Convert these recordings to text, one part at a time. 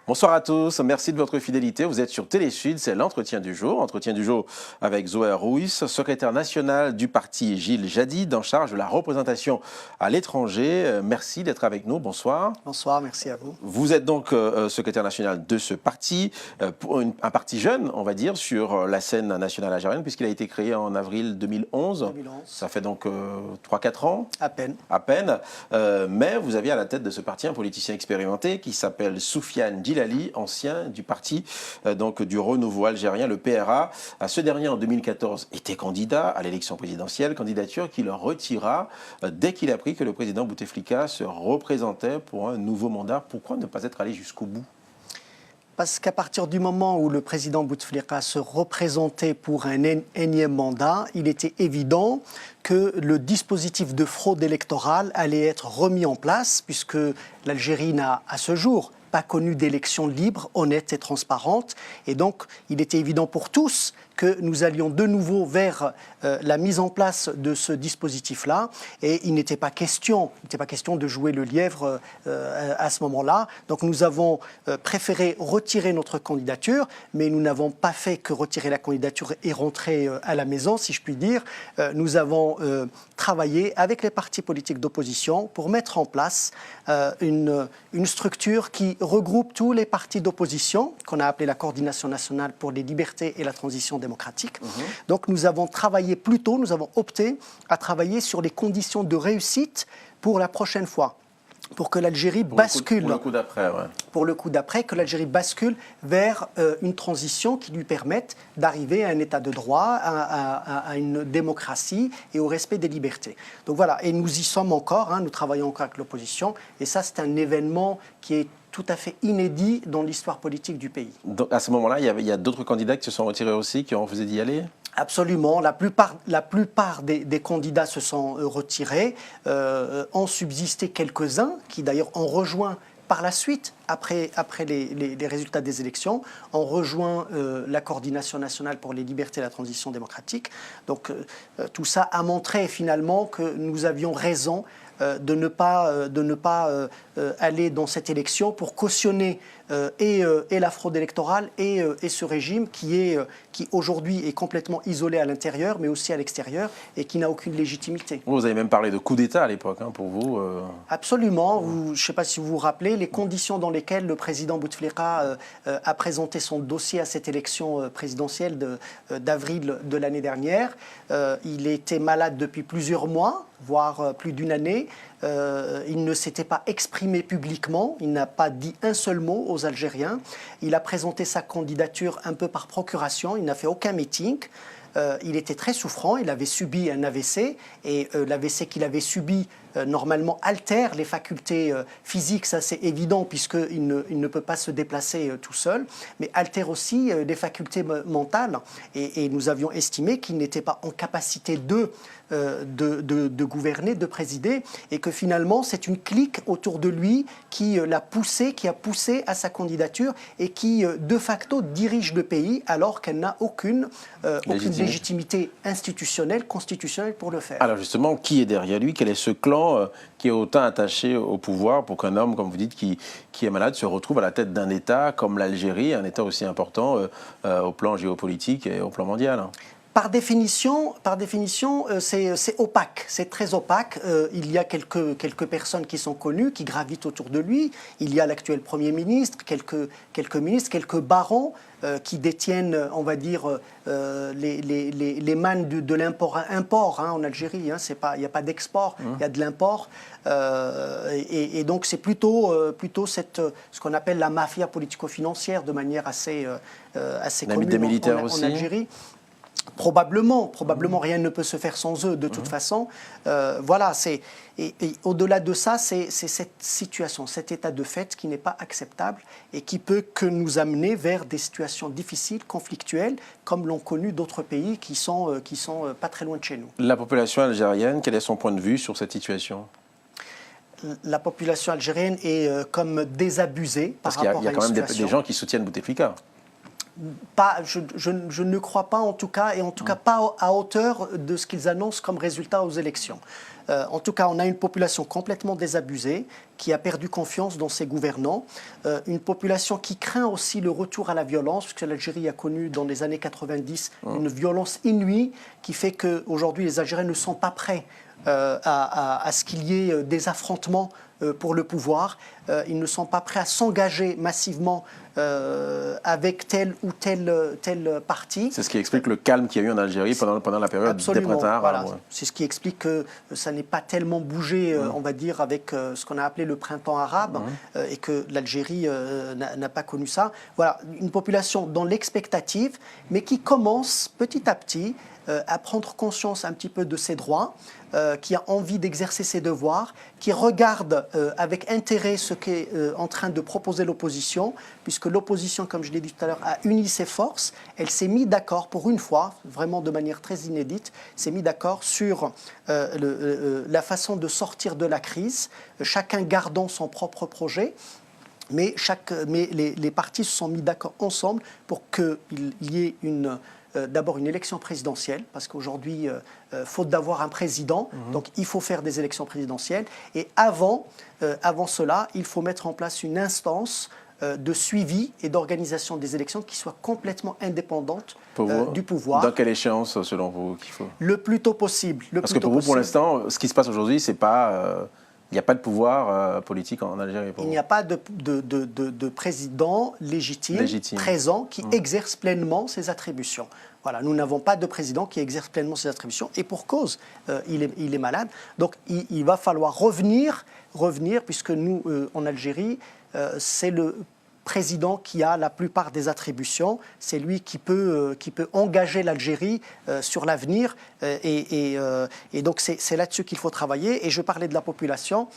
Bonsoir à tous, merci de votre fidélité. Vous êtes sur Télé Sud, c'est l'entretien du jour avec Zoé Ruiz, secrétaire national du parti Gilles Jadid, en charge de la représentation à l'étranger. Merci d'être avec nous, bonsoir. Bonsoir, merci à vous. Vous êtes donc secrétaire national de ce parti, un parti jeune, on va dire, sur la scène nationale algérienne, puisqu'il a été créé en avril 2011. Ça fait donc 3-4 ans. À peine. À peine. Mais vous aviez à la tête de ce parti un politicien expérimenté qui s'appelle Soufiane Djilali, ancien du parti donc du renouveau algérien, le PRA. Ce dernier, en 2014, était candidat à l'élection présidentielle, candidature qu'il retira dès qu'il a appris que le président Bouteflika se représentait pour un nouveau mandat. Pourquoi ne pas être allé jusqu'au bout ? Parce qu'à partir du moment où le président Bouteflika se représentait pour un énième mandat, il était évident que le dispositif de fraude électorale allait être remis en place, puisque l'Algérie n'a, à ce jour, pas connu d'élections libres, honnêtes et transparentes. Et donc, il était évident pour tous que nous allions de nouveau vers la mise en place de ce dispositif-là. Et il n'était pas question de jouer le lièvre à ce moment-là. Donc nous avons préféré retirer notre candidature, mais nous n'avons pas fait que retirer la candidature et rentrer à la maison, si je puis dire. Nous avons travaillé avec les partis politiques d'opposition pour mettre en place une structure qui regroupe tous les partis d'opposition, qu'on a appelé la Coordination nationale pour les libertés et la transition démocratique. Donc nous avons opté à travailler sur les conditions de réussite pour la prochaine fois, pour que l'Algérie bascule. Pour le coup d'après, ouais. Pour le coup d'après, que l'Algérie bascule vers une transition qui lui permette d'arriver à un état de droit, à une démocratie et au respect des libertés. Donc voilà, et nous y sommes encore, nous travaillons encore avec l'opposition, et ça c'est un événement qui est tout à fait inédit dans l'histoire politique du pays. Donc à ce moment-là, il y a d'autres candidats qui se sont retirés aussi, qui ont refusé d'y aller ? Absolument. La plupart des candidats se sont retirés. Ont subsisté quelques-uns qui d'ailleurs ont rejoint par la suite, après les résultats des élections, ont rejoint la Coordination nationale pour les libertés et la transition démocratique. Donc tout ça a montré finalement que nous avions raison de ne pas aller dans cette élection pour cautionner et la fraude électorale et ce régime qui aujourd'hui est complètement isolé à l'intérieur mais aussi à l'extérieur et qui n'a aucune légitimité. Vous avez même parlé de coup d'État à l'époque, pour vous. Absolument. Je ne sais pas si vous vous rappelez les conditions dans lesquelles le président Bouteflika a présenté son dossier à cette élection présidentielle d'avril de l'année dernière. Il était malade depuis plusieurs mois, voire plus d'une année. Il ne s'était pas exprimé publiquement, il n'a pas dit un seul mot aux Algériens. Il a présenté sa candidature un peu par procuration, il n'a fait aucun meeting. Il était très souffrant, il avait subi un AVC et l'AVC qu'il avait subi normalement altère les facultés physiques, ça c'est évident puisqu'il ne peut pas se déplacer tout seul, mais altère aussi les facultés mentales et nous avions estimé qu'il n'était pas en capacité de gouverner, de présider, et que finalement c'est une clique autour de lui qui a poussé à sa candidature et qui de facto dirige le pays alors qu'elle n'a aucune légitimité institutionnelle, constitutionnelle pour le faire. Alors justement, qui est derrière lui ? Quel est ce clan qui est autant attaché au pouvoir pour qu'un homme, comme vous dites, qui est malade, se retrouve à la tête d'un État comme l'Algérie, un État aussi important au plan géopolitique et au plan mondial ? Par définition, c'est opaque, c'est très opaque. Il y a quelques personnes qui sont connues, qui gravitent autour de lui. Il y a l'actuel Premier ministre, quelques ministres, quelques barons qui détiennent, on va dire, les mannes de l'import en Algérie. Il n'y a pas d'export, il y a de l'import. Et donc c'est plutôt ce qu'on appelle la mafia politico-financière de manière assez commune des militaires en aussi. Algérie. Probablement, rien ne peut se faire sans eux de toute façon. Voilà, et au-delà de ça, c'est cette situation, cet état de fait qui n'est pas acceptable et qui peut que nous amener vers des situations difficiles, conflictuelles, comme l'ont connu d'autres pays qui sont pas très loin de chez nous. La population algérienne, quel est son point de vue sur cette situation ? La population algérienne est comme désabusée par rapport à une situation. Parce qu'il y a quand même des gens qui soutiennent Bouteflika. Je ne crois pas en tout cas, et en tout cas pas à hauteur de ce qu'ils annoncent comme résultat aux élections. En tout cas, on a une population complètement désabusée, qui a perdu confiance dans ses gouvernants, une population qui craint aussi le retour à la violence, puisque l'Algérie a connu dans les années 90 une violence inouïe, qui fait qu'aujourd'hui les Algériens ne sont pas prêts à ce qu'il y ait des affrontements pour le pouvoir. Ils ne sont pas prêts à s'engager massivement avec tel ou tel parti. C'est ce qui explique le calme qu'il y a eu en Algérie pendant la période des printemps arabes. Voilà. C'est ce qui explique que ça n'est pas tellement bougé, on va dire, avec ce qu'on a appelé le printemps arabe, et que l'Algérie n'a pas connu ça. Voilà, une population dans l'expectative, mais qui commence petit à petit à prendre conscience un petit peu de ses droits, qui a envie d'exercer ses devoirs, qui regarde avec intérêt ce qu'est en train de proposer l'opposition, puisque l'opposition, comme je l'ai dit tout à l'heure, a uni ses forces. Elle s'est mise d'accord pour une fois, vraiment de manière très inédite, s'est mise d'accord sur la façon de sortir de la crise, chacun gardant son propre projet. Mais les partis se sont mis d'accord ensemble pour qu'il y ait d'abord une élection présidentielle, parce qu'aujourd'hui, faute d'avoir un président, donc il faut faire des élections présidentielles. Et avant cela, il faut mettre en place une instance de suivi et d'organisation des élections qui soit complètement indépendante du pouvoir. Dans quelle échéance, selon vous, qu'il faut ? Le plus tôt possible. Parce que pour vous, pour l'instant, ce qui se passe aujourd'hui, c'est pas... il n'y a pas de pouvoir politique en Algérie. Il n'y a pas de président légitime. Présent qui exerce pleinement ses attributions. Voilà, nous n'avons pas de président qui exerce pleinement ses attributions, et pour cause, il est malade. Donc il va falloir revenir, puisque nous, en Algérie, c'est le président qui a la plupart des attributions. C'est lui qui peut engager l'Algérie sur l'avenir. Et donc, c'est là-dessus qu'il faut travailler. Et je parlais de la population.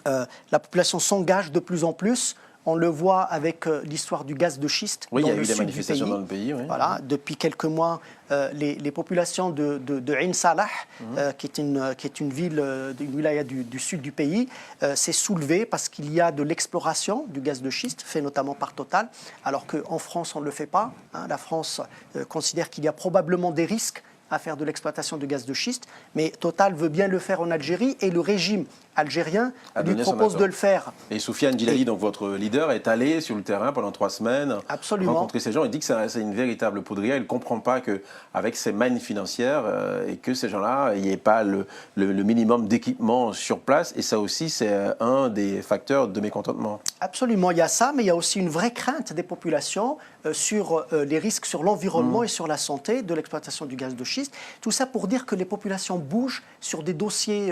La population s'engage de plus en plus. On le voit avec l'histoire du gaz de schiste dans le sud du pays. Oui, il y a eu des manifestations dans le pays. Oui. Voilà, depuis quelques mois, les populations de Ain Salah, qui est une ville, une wilaya du sud du pays, s'est soulevée parce qu'il y a de l'exploration du gaz de schiste, fait notamment par Total, alors qu'en France, on ne le fait pas. La France considère qu'il y a probablement des risques à faire de l'exploitation de gaz de schiste, mais Total veut bien le faire en Algérie, et le régime algérien lui propose de le faire. Et Soufiane Djillali, donc votre leader, est allé sur le terrain pendant 3 semaines, rencontrer ces gens. Il dit que c'est une véritable poudrière. Il ne comprend pas qu'avec ces mannes financières, et que ces gens-là, il n'y ait pas le minimum d'équipement sur place. Et ça aussi, c'est un des facteurs de mécontentement. Absolument, il y a ça, mais il y a aussi une vraie crainte des populations sur les risques sur l'environnement et sur la santé de l'exploitation du gaz de schiste. Tout ça pour dire que les populations bougent sur des dossiers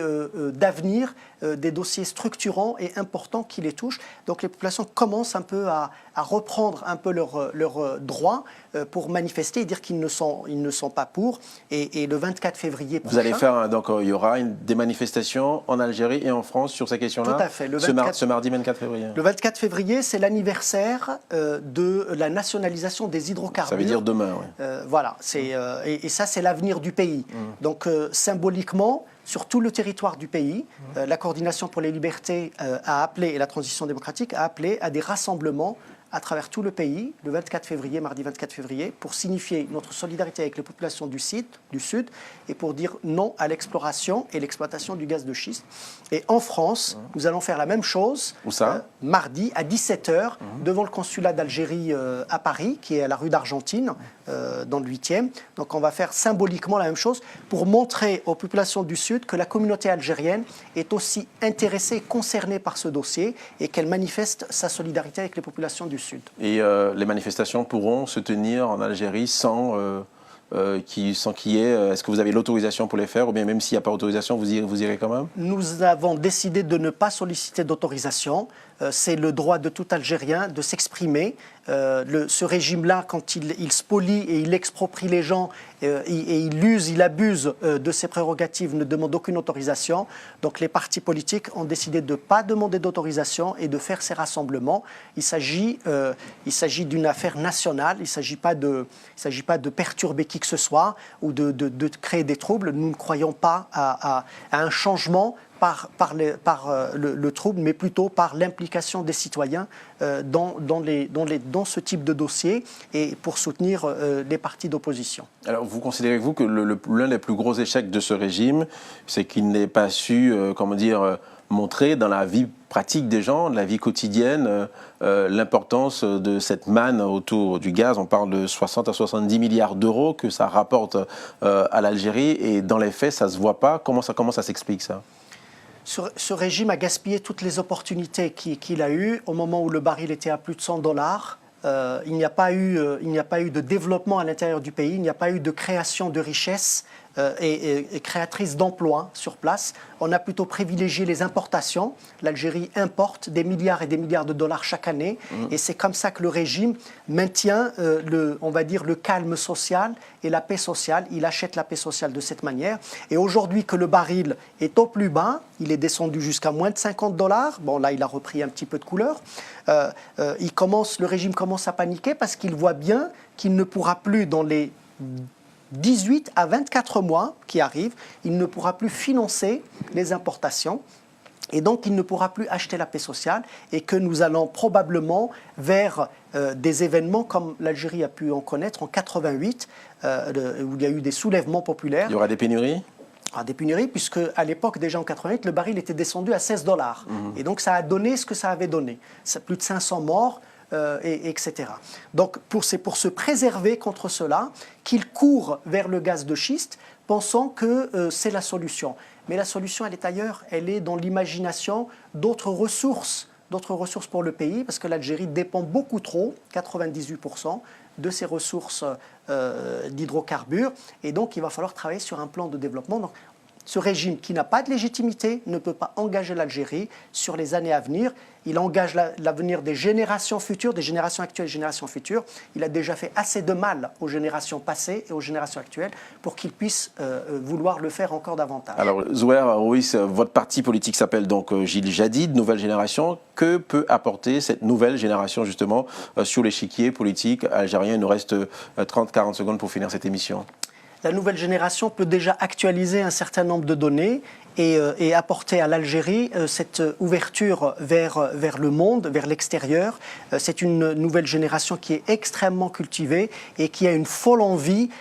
d'avenir, des dossiers structurants et importants qui les touchent. Donc les populations commencent un peu à reprendre un peu leurs droits pour manifester et dire qu'ils ne sont pas pour. Et le 24 février prochain... Vous allez faire, donc il y aura des manifestations en Algérie et en France sur ces questions-là. Tout à fait. Ce mardi 24 février. Le 24 février, c'est l'anniversaire de la nationalisation des hydrocarbures. Ça veut dire demain, oui. Voilà. Et ça, c'est l'avenir du pays. Donc symboliquement, sur tout le territoire du pays, la Coordination pour les libertés a appelé, et la transition démocratique a appelé à des rassemblements à travers tout le pays, le 24 février, mardi 24 février, pour signifier notre solidarité avec les populations du Sud, et pour dire non à l'exploration et l'exploitation du gaz de schiste. Et en France, nous allons faire la même chose. Où ça mardi à 17h, devant le consulat d'Algérie à Paris, qui est à la rue d'Argentine, dans le 8e. Donc on va faire symboliquement la même chose pour montrer aux populations du Sud que la communauté algérienne est aussi intéressée et concernée par ce dossier, et qu'elle manifeste sa solidarité avec les populations du Sud. Et les manifestations pourront se tenir en Algérie sans qu'il y ait... Est-ce que vous avez l'autorisation pour les faire, ou bien même s'il n'y a pas d'autorisation, vous irez quand même? Nous avons décidé de ne pas solliciter d'autorisation. C'est le droit de tout Algérien de s'exprimer. Ce régime-là, quand il spolie et il exproprie les gens, et il abuse de ses prérogatives, ne demande aucune autorisation. Donc les partis politiques ont décidé de ne pas demander d'autorisation et de faire ces rassemblements. Il s'agit d'une affaire nationale. Il ne s'agit pas de perturber qui que ce soit ou de créer des troubles. Nous ne croyons pas à un changement le trouble, mais plutôt par l'implication des citoyens dans ce type de dossier et pour soutenir les partis d'opposition. Alors, vous considérez-vous que l'un des plus gros échecs de ce régime, c'est qu'il n'ait pas su, montrer dans la vie pratique des gens, de la vie quotidienne, l'importance de cette manne autour du gaz? On parle de 60 à 70 milliards d'euros que ça rapporte à l'Algérie, et dans les faits, ça ne se voit pas. Comment ça s'explique, ça? Ce régime a gaspillé toutes les opportunités qu'il a eues au moment où le baril était à plus de $100. Il n'y a pas eu de développement à l'intérieur du pays, il n'y a pas eu de création de richesses et créatrice d'emplois sur place. On a plutôt privilégié les importations. L'Algérie importe des milliards et des milliards de dollars chaque année, et c'est comme ça que le régime maintient le calme social et la paix sociale. Il achète la paix sociale de cette manière. Et aujourd'hui que le baril est au plus bas, il est descendu jusqu'à moins de $50. Bon, là, il a repris un petit peu de couleur. Le régime commence à paniquer parce qu'il voit bien qu'il ne pourra plus, dans les 18 à 24 mois qui arrivent, il ne pourra plus financer les importations. Et donc, il ne pourra plus acheter la paix sociale, et que nous allons probablement vers des événements comme l'Algérie a pu en connaître en 88, où il y a eu des soulèvements populaires. Il y aura des pénuries ? Des pénuries, puisque à l'époque, déjà en 88, le baril était descendu à $16. Et donc, ça a donné ce que ça avait donné. Plus de 500 morts, etc. Donc, c'est pour se préserver contre cela qu'il court vers le gaz de schiste, pensant que c'est la solution. Mais la solution, elle est ailleurs. Elle est dans l'imagination d'autres ressources pour le pays, parce que l'Algérie dépend beaucoup trop, 98%, de ses ressources d'hydrocarbures. Et donc, il va falloir travailler sur un plan de développement. Donc, ce régime qui n'a pas de légitimité ne peut pas engager l'Algérie sur les années à venir. Il engage l'avenir des générations futures, des générations actuelles et des générations futures. Il a déjà fait assez de mal aux générations passées et aux générations actuelles pour qu'il puisse vouloir le faire encore davantage. Alors, Zouheir Roïss, votre parti politique s'appelle donc Gil Jadid, Nouvelle Génération. Que peut apporter cette nouvelle génération, justement, sur l'échiquier politique algérien? Il nous reste 30-40 secondes pour finir cette émission. La nouvelle génération peut déjà actualiser un certain nombre de données et apporter à l'Algérie cette ouverture vers le monde, vers l'extérieur. C'est une nouvelle génération qui est extrêmement cultivée et qui a une folle envie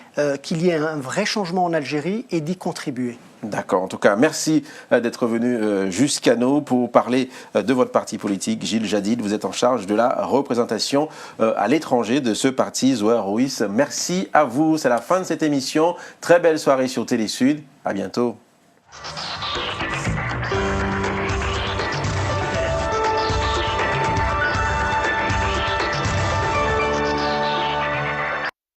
qu'il y ait un vrai changement en Algérie et d'y contribuer. D'accord. En tout cas, merci d'être venu jusqu'à nous pour parler de votre parti politique, Gil Jadid. Vous êtes en charge de la représentation à l'étranger de ce parti, Zouheir Roïss. Merci à vous. C'est la fin de cette émission. Très belle soirée sur Télé Sud. À bientôt.